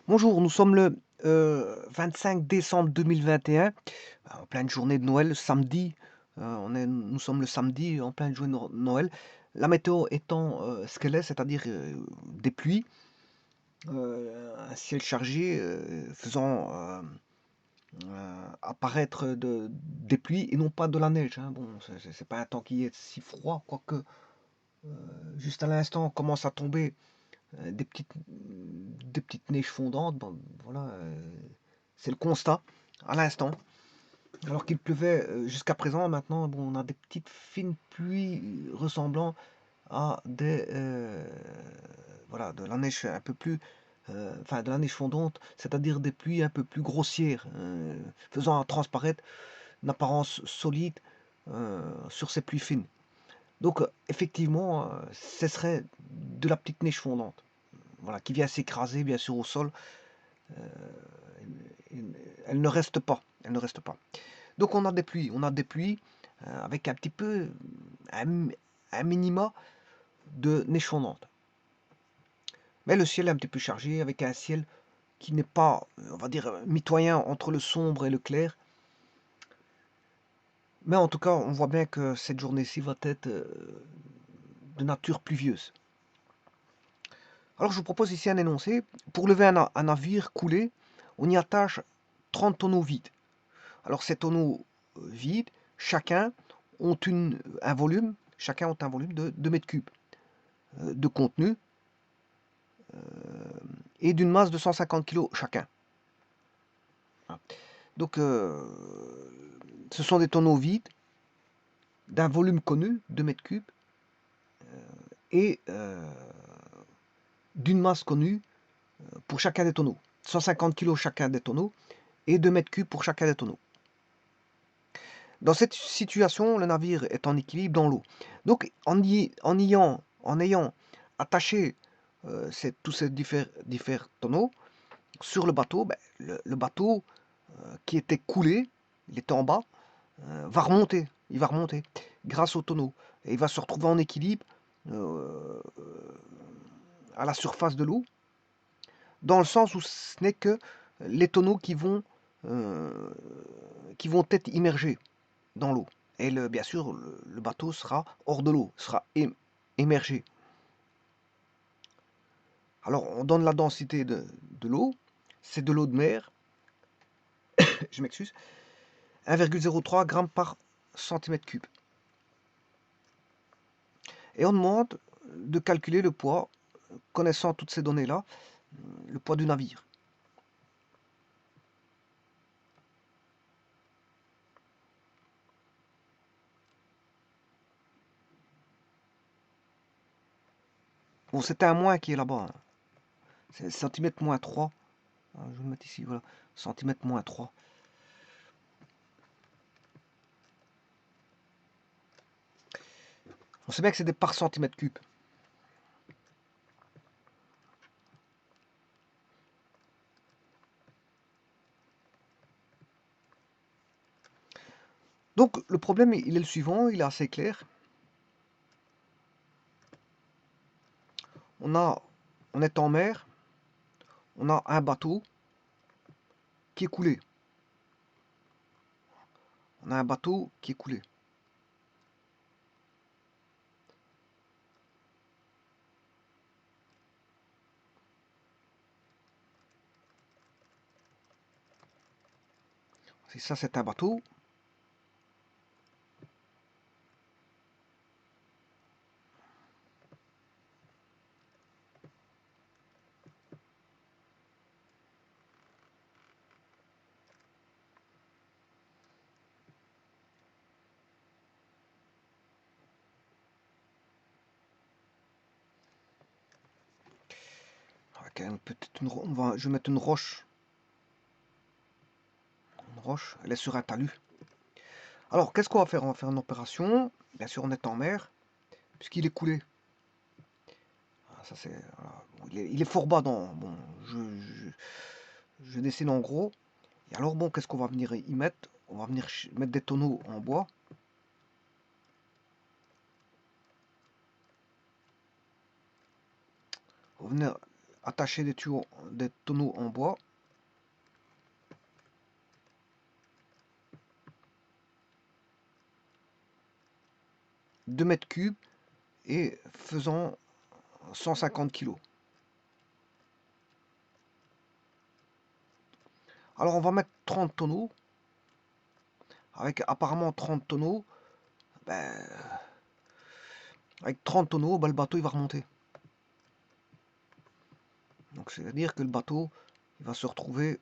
Bonjour, nous sommes le 25 décembre 2021, en pleine journée de Noël, samedi. Nous sommes le samedi en pleine journée de Noël. La météo étant ce qu'elle est, c'est-à-dire des pluies, un ciel chargé faisant apparaître des pluies et non pas de la neige, hein. Bon, c'est pas un temps qui est si froid, quoique juste à l'instant on commence à tomber des petites neiges fondantes. Bon, voilà, c'est le constat à l'instant. Alors qu'il pleuvait jusqu'à présent, maintenant, bon, on a des petites fines pluies ressemblant à voilà, de la neige un peu plus, enfin de la neige fondante, c'est-à-dire des pluies un peu plus grossières, faisant transparaître une apparence solide sur ces pluies fines. Donc, effectivement, ce serait de la petite neige fondante, voilà, qui vient s'écraser bien sûr au sol. Elle ne reste pas, elle ne reste pas. Donc on a des pluies avec un petit peu un, un minima de neige fondante. Mais le ciel est un petit peu chargé avec un ciel qui n'est pas, on va dire, mitoyen entre le sombre et le clair. Mais en tout cas, on voit bien que cette journée-ci va être de nature pluvieuse. Alors je vous propose ici un énoncé. Pour lever un navire coulé, on y attache 30 tonneaux vides. Alors ces tonneaux vides, chacun ont un volume, chacun ont un volume de 2 mètres cubes de contenu et d'une masse de 150 kg chacun. Donc ce sont des tonneaux vides d'un volume connu, 2 mètres cubes, et d'une masse connue pour chacun des tonneaux. 150 kg chacun des tonneaux et 2 mètres cubes pour chacun des tonneaux. Dans cette situation, le navire est en équilibre dans l'eau. Donc, en ayant attaché tous ces différents tonneaux sur le bateau, ben, le bateau qui était coulé, il était en bas, va remonter. Il va remonter grâce aux tonneaux. Et il va se retrouver en équilibre euh, à la surface de l'eau, dans le sens où ce n'est que les tonneaux euh, qui vont être immergés dans l'eau. Et bien sûr, le bateau sera hors de l'eau, sera émergé. Alors, on donne la densité de l'eau, c'est de l'eau de mer, je m'excuse, 1,03 g par centimètre cube. Et on demande de calculer le poids, connaissant toutes ces données-là, le poids du navire. Bon, c'était un moins qui est là-bas, hein. C'est centimètre moins 3. Je vais le mettre ici, voilà. Centimètre moins 3. On sait bien que c'est des par centimètre cube. Donc, le problème, il est le suivant, il est assez clair. On a, on est en mer, on a un bateau qui est coulé. On a un bateau qui est coulé. Si ça, c'est un bateau. Avec je vais mettre une roche. Une roche, elle est sur un talus. Alors, qu'est-ce qu'on va faire? On va faire une opération. Bien sûr, on est en mer, puisqu'il est coulé. Ça, c'est, voilà. Bon, il est fort bas dans. Bon, je dessine en gros. Et alors, bon, qu'est-ce qu'on va venir y mettre? On va venir mettre des tonneaux en bois. On va venir attacher des tuyaux, des tonneaux en bois. Deux mètres cubes et faisant 150 kg. Alors on va mettre 30 tonneaux. Avec apparemment 30 tonneaux, ben, avec 30 tonneaux, ben, le bateau il va remonter. Donc c'est-à-dire que le bateau il va se retrouver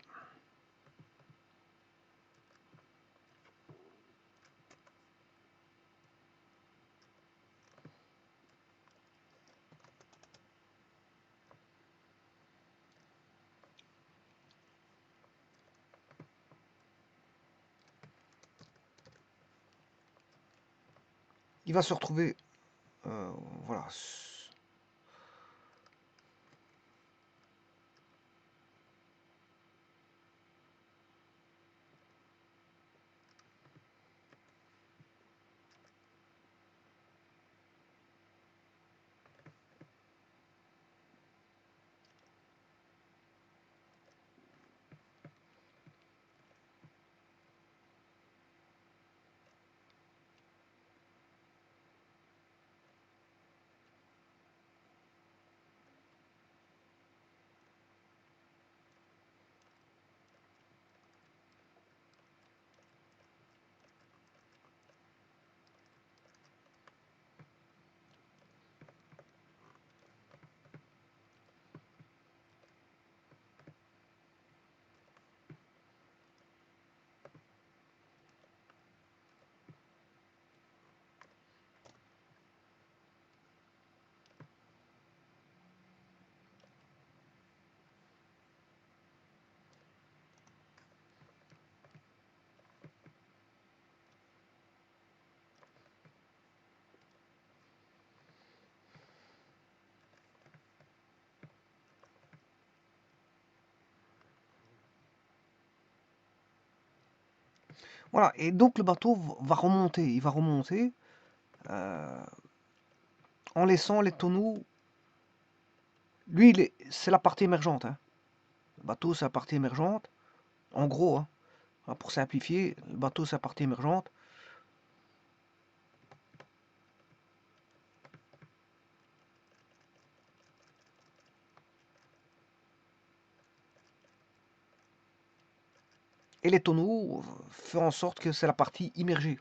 euh, voilà. Voilà, et donc le bateau va remonter, il va remonter euh, en laissant les tonneaux. Lui, c'est la partie émergente, hein. Le bateau, c'est la partie émergente. En gros, hein, pour simplifier, le bateau, c'est la partie émergente. Et les tonneaux font en sorte que c'est la partie immergée.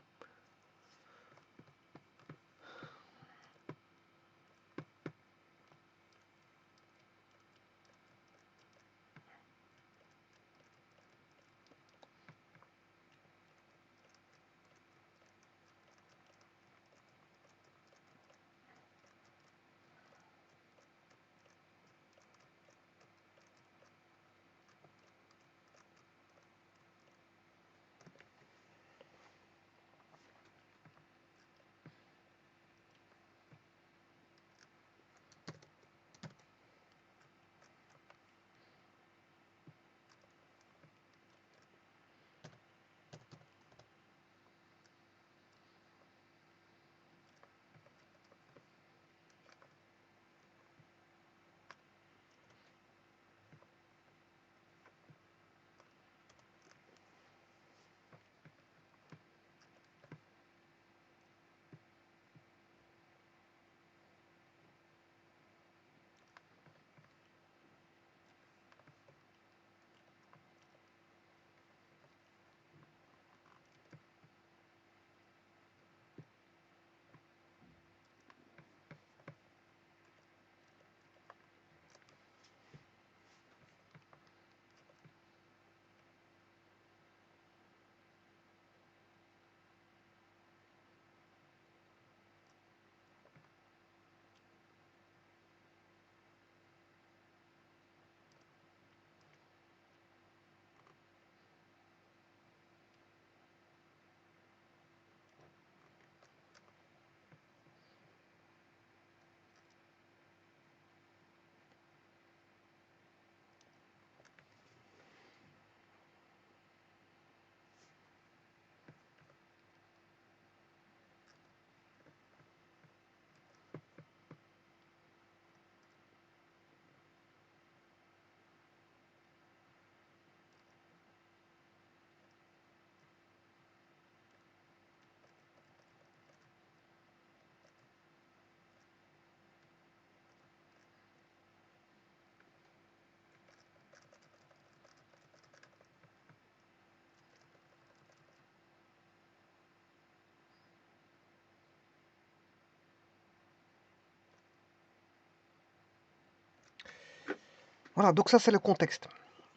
Voilà, donc ça c'est le contexte.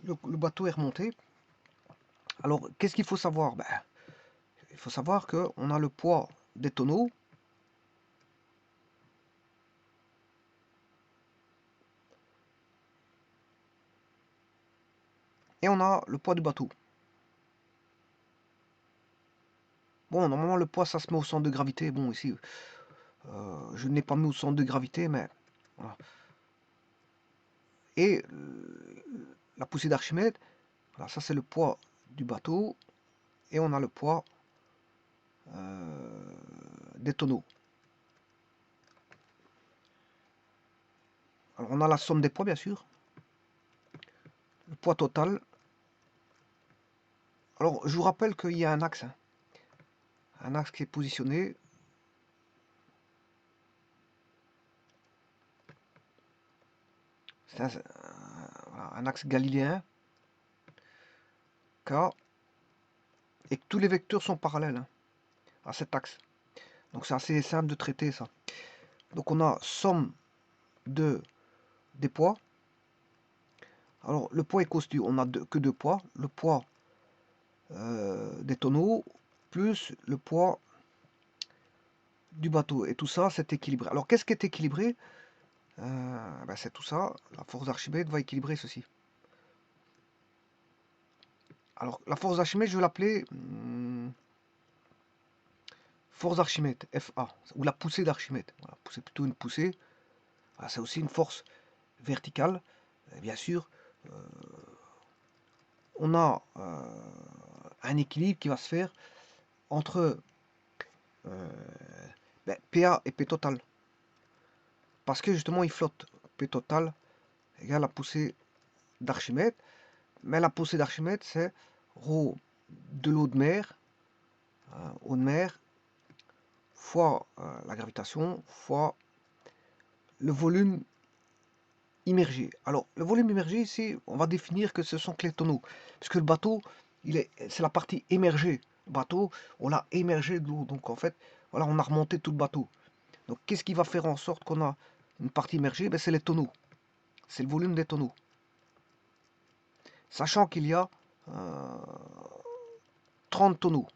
Le bateau est remonté. Alors, qu'est-ce qu'il faut savoir? Ben, il faut savoir qu'on a le poids des tonneaux. Et on a le poids du bateau. Bon, normalement, le poids, ça se met au centre de gravité. Bon, ici, je n'ai pas mis au centre de gravité, mais voilà. Et la poussée d'Archimède, voilà, ça c'est le poids du bateau. Et on a le poids des tonneaux. Alors, on a la somme des poids, bien sûr. Le poids total. Alors, je vous rappelle qu'il y a un axe. Hein. Un axe qui est positionné. C'est un axe galiléen. K. Et que tous les vecteurs sont parallèles hein, à cet axe. Donc, c'est assez simple de traiter ça. Donc, on a somme des poids. Alors, le poids est constitué. On n'a que deux poids. Le poids des tonneaux plus le poids du bateau. Et tout ça, c'est équilibré. Alors, qu'est-ce qui est équilibré? Ben, c'est tout ça. La force d'Archimède va équilibrer ceci. Alors, la force d'Archimède, je vais l'appeler force d'Archimède, FA, ou la poussée d'Archimède. Voilà, c'est plutôt une poussée. Voilà, c'est aussi une force verticale. Et bien sûr, on a un équilibre qui va se faire entre ben, PA et P total. Parce que justement, il flotte. P total égale la poussée d'Archimède. Mais la poussée d'Archimède, c'est ρ de l'eau de mer, eau de mer, fois la gravitation, fois le volume immergé. Alors, le volume immergé, ici, on va définir que ce sont que les tonneaux. Puisque le bateau, c'est la partie émergée. Le bateau, on l'a émergé de l'eau. Donc, en fait, voilà, on a remonté tout le bateau. Donc, qu'est-ce qui va faire en sorte qu'on a une partie immergée? Ben, c'est les tonneaux. C'est le volume des tonneaux. Sachant qu'il y a 30 tonneaux.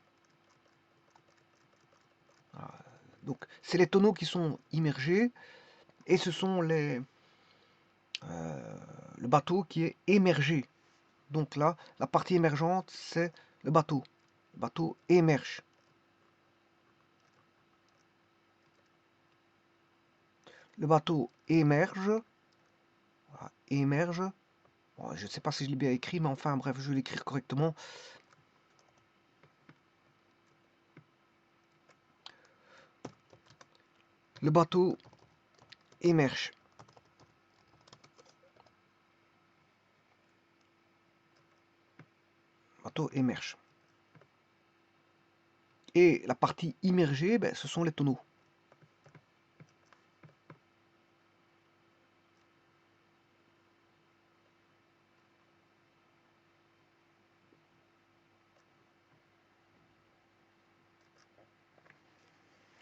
Donc, c'est les tonneaux qui sont immergés et ce sont le bateau qui est émergé. Donc là, la partie émergente, c'est le bateau. Le bateau émerge. Le bateau émerge. Voilà, émerge. Bon, je ne sais pas si je l'ai bien écrit, mais enfin, bref, je vais l'écrire correctement. Le bateau émerge. Le bateau émerge. Et la partie immergée, ben, ce sont les tonneaux.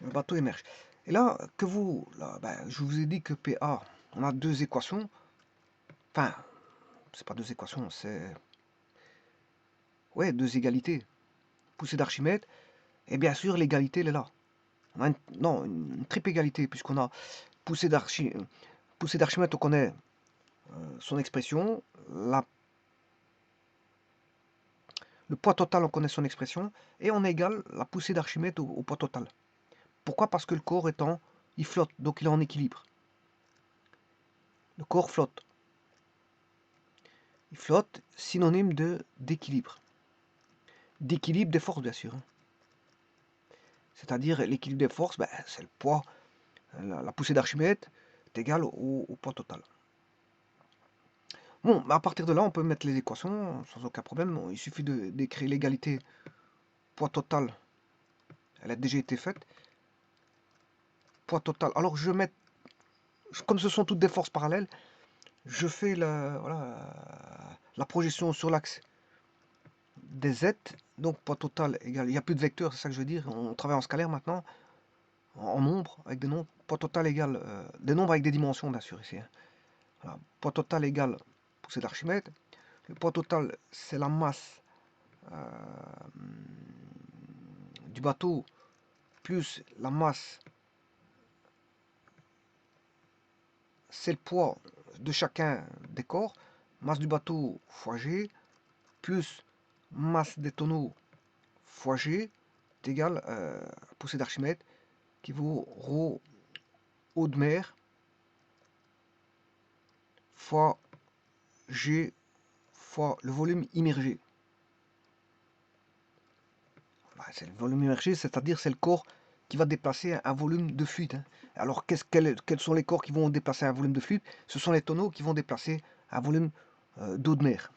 Le bateau émerge. Et là, ben, je vous ai dit que PA, on a deux équations. Enfin, c'est pas deux équations, c'est... Ouais, deux égalités. Poussée d'Archimède. Et bien sûr, l'égalité, elle est là. On a une triple égalité, puisqu'on a poussée d'Archimède, on connaît son expression. Le poids total, on connaît son expression. Et on égale la poussée d'Archimède au poids total. Pourquoi? Parce que le corps il flotte, donc il est en équilibre. Le corps flotte. Il flotte, synonyme d'équilibre. D'équilibre des forces, bien sûr. C'est-à-dire l'équilibre des forces, ben, c'est le poids. La poussée d'Archimède est égale au poids total. Bon, à partir de là, on peut mettre les équations sans aucun problème. Il suffit d'écrire l'égalité poids total. Elle a déjà été faite. Poids total. Alors, je vais mettre, comme ce sont toutes des forces parallèles, je fais la projection sur l'axe des Z. Donc, poids total égale, il n'y a plus de vecteurs, c'est ça que je veux dire. On travaille en scalaire maintenant, en nombres, avec des nombres. Poids total égale, des nombres avec des dimensions, bien sûr, ici. Hein. Voilà. Poids total égale poussée d'Archimède. Le poids total, c'est la masse du bateau plus la masse, c'est le poids de chacun des corps. Masse du bateau fois G plus masse des tonneaux fois G est égal à poussée d'Archimède qui vaut ρ eau de mer fois G fois le volume immergé. C'est le volume immergé, c'est-à-dire c'est le corps qui va déplacer un volume de fluide. Hein. Alors quels sont les corps qui vont déplacer un volume de fluide? Ce sont les tonneaux qui vont déplacer un volume d'eau de mer.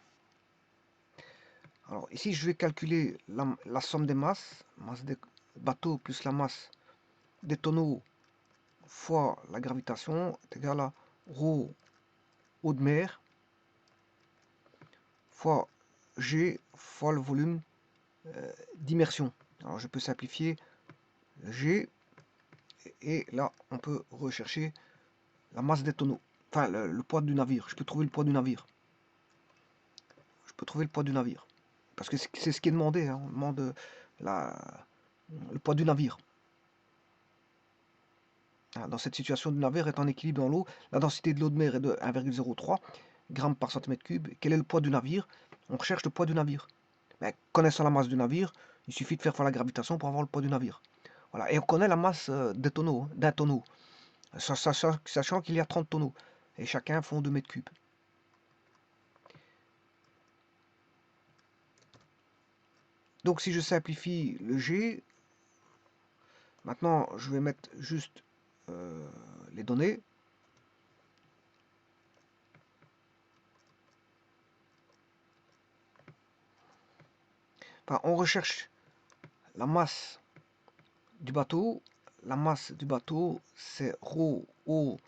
Alors ici je vais calculer la somme des masses, masse des bateaux plus la masse des tonneaux fois la gravitation est égal à ρ eau de mer fois G fois le volume d'immersion. Alors je peux simplifier G et là on peut rechercher la masse des tonneaux, enfin le poids du navire. Je peux trouver le poids du navire. Parce que c'est ce qui est demandé. Hein. On demande le poids du navire. Dans cette situation, du navire est en équilibre dans l'eau. La densité de l'eau de mer est de 1,03 grammes par centimètre cube. Quel est le poids du navire? On recherche le poids du navire. Mais connaissant la masse du navire, il suffit de faire fois la gravitation pour avoir le poids du navire. Voilà. Et on connaît la masse des tonneaux, d'un tonneau, sachant qu'il y a 30 tonneaux. Et chacun font 2 mètres cubes. Donc si je simplifie le G, maintenant je vais mettre juste les données. Enfin, on recherche la masse du bateau. La masse du bateau, c'est ρ eau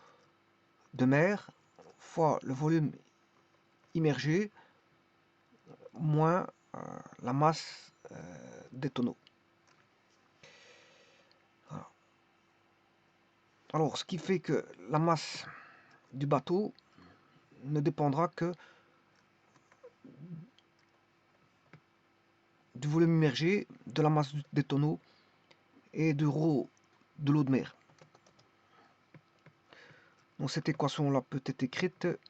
de mer fois le volume immergé moins la masse des tonneaux. Voilà. Alors, ce qui fait que la masse du bateau ne dépendra que du volume immergé, de la masse des tonneaux et de ρ de l'eau de mer. Donc cette équation-là peut être écrite de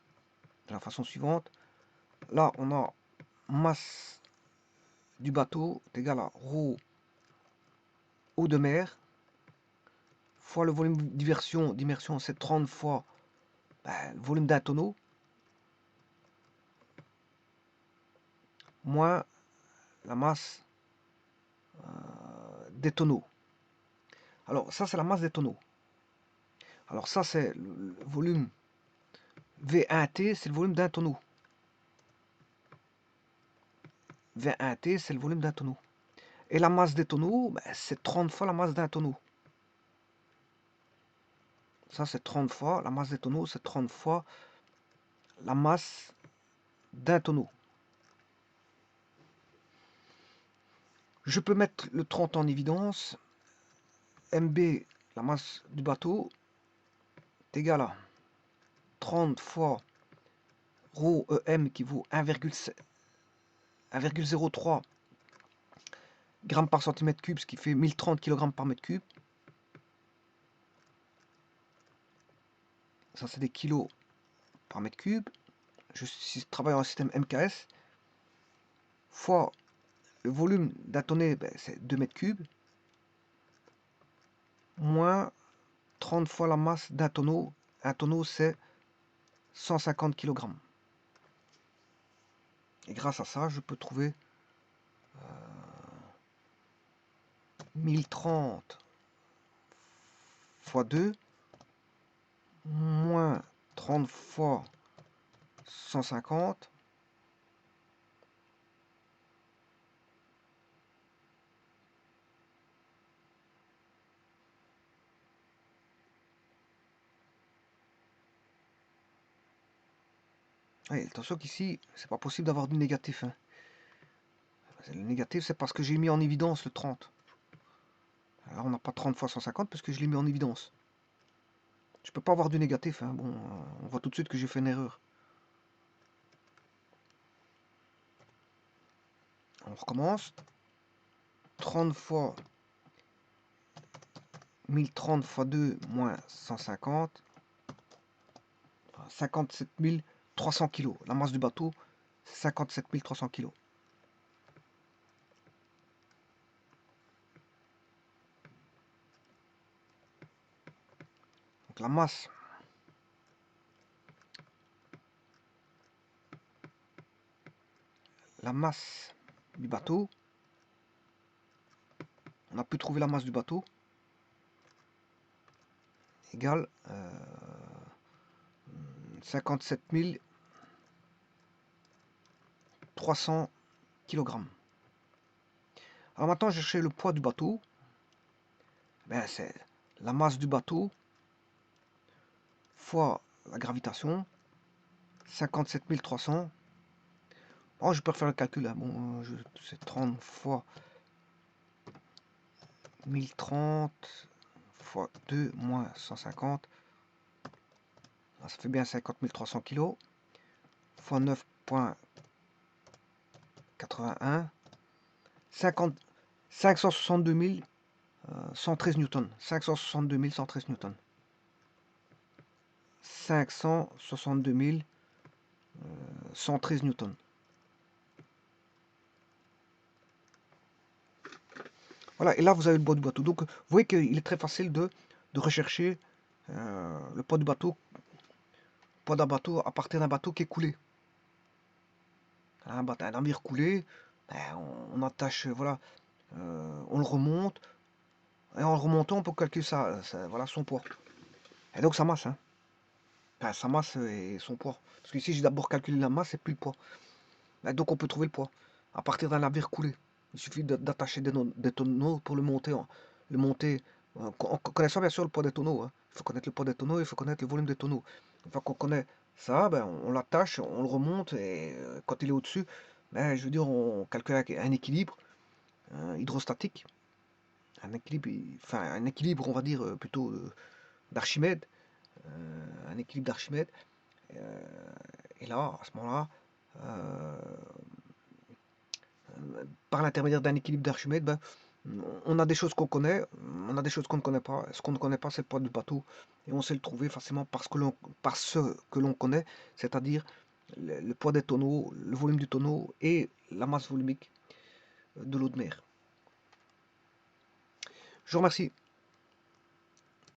la façon suivante. Là, on a masse du bateau est égal à ρ eau de mer fois le volume d'immersion, c'est 30 fois le volume d'un tonneau, moins la masse des tonneaux. Alors ça c'est la masse des tonneaux. Alors ça c'est le volume V1T, c'est le volume d'un tonneau. V1T c'est le volume d'un tonneau. Et la masse des tonneaux, c'est 30 fois la masse d'un tonneau. Ça c'est 30 fois, la masse des tonneaux c'est 30 fois la masse d'un tonneau. Je peux mettre le 30 en évidence. MB, la masse du bateau, est égale à 30 fois ρ EM qui vaut 1,03 grammes par centimètre cube, ce qui fait 1030 kg par mètre cube. Ça, c'est des kilos par mètre cube. Je travaille en système MKS. Fois le volume d'un tonnet, c'est 2 mètres cubes. Moins 30 fois la masse d'un tonneau. Un tonneau, c'est 150 kg. Et grâce à ça, je peux trouver 1030 fois 2 moins 30 fois 150 Oui, attention qu'ici, c'est pas possible d'avoir du négatif. Hein. Le négatif, c'est parce que j'ai mis en évidence le 30. Alors on n'a pas 30 fois 150 parce que je l'ai mis en évidence. Je peux pas avoir du négatif. Hein. Bon, on voit tout de suite que j'ai fait une erreur. On recommence. 30 fois 1030 fois 2 moins 150. 57 300 kg. La masse du bateau, c'est 57 300 kg. Donc la masse du bateau, on a pu trouver la masse du bateau égale 57 300 kg. Alors maintenant, je cherche le poids du bateau. Ben, c'est la masse du bateau fois la gravitation, 57 300. Oh, je peux refaire le calcul. Hein. Bon, c'est 30 fois 1030 fois 2 moins 150. Ça fait bien 50 300 kg. Fois 9,81. 562 113 newtons. 562 113 newtons. 562 113 newtons. Voilà, et là vous avez le poids du bateau. Donc vous voyez qu'il est très facile de rechercher le poids du bateau, poids d'un bateau à partir d'un bateau qui est coulé. Un navire coulé, ben, on attache, voilà, on le remonte, et en le remontant on peut calculer voilà, son poids. Et donc sa masse, hein. Enfin, sa masse et son poids. Parce qu'ici j'ai d'abord calculé la masse et puis le poids. Et donc on peut trouver le poids à partir d'un navire coulé. Il suffit d'attacher des tonneaux pour le monter. En connaissant bien sûr le poids des tonneaux. Hein. Il faut connaître le poids des tonneaux, il faut connaître le volume des tonneaux. Une fois qu'on connaît ça, ben, on l'attache, on le remonte et quand il est au-dessus, ben, je veux dire, on calcule un équilibre hydrostatique. Un équilibre, enfin un équilibre, on va dire plutôt d'Archimède. Un équilibre d'Archimède. Et là, à ce moment-là, par l'intermédiaire d'un équilibre d'Archimède, ben, on a des choses qu'on connaît, on a des choses qu'on ne connaît pas. Ce qu'on ne connaît pas, c'est le poids du bateau. Et on sait le trouver facilement par ce que l'on connaît, c'est-à-dire le poids des tonneaux, le volume du tonneau et la masse volumique de l'eau de mer. Je vous remercie.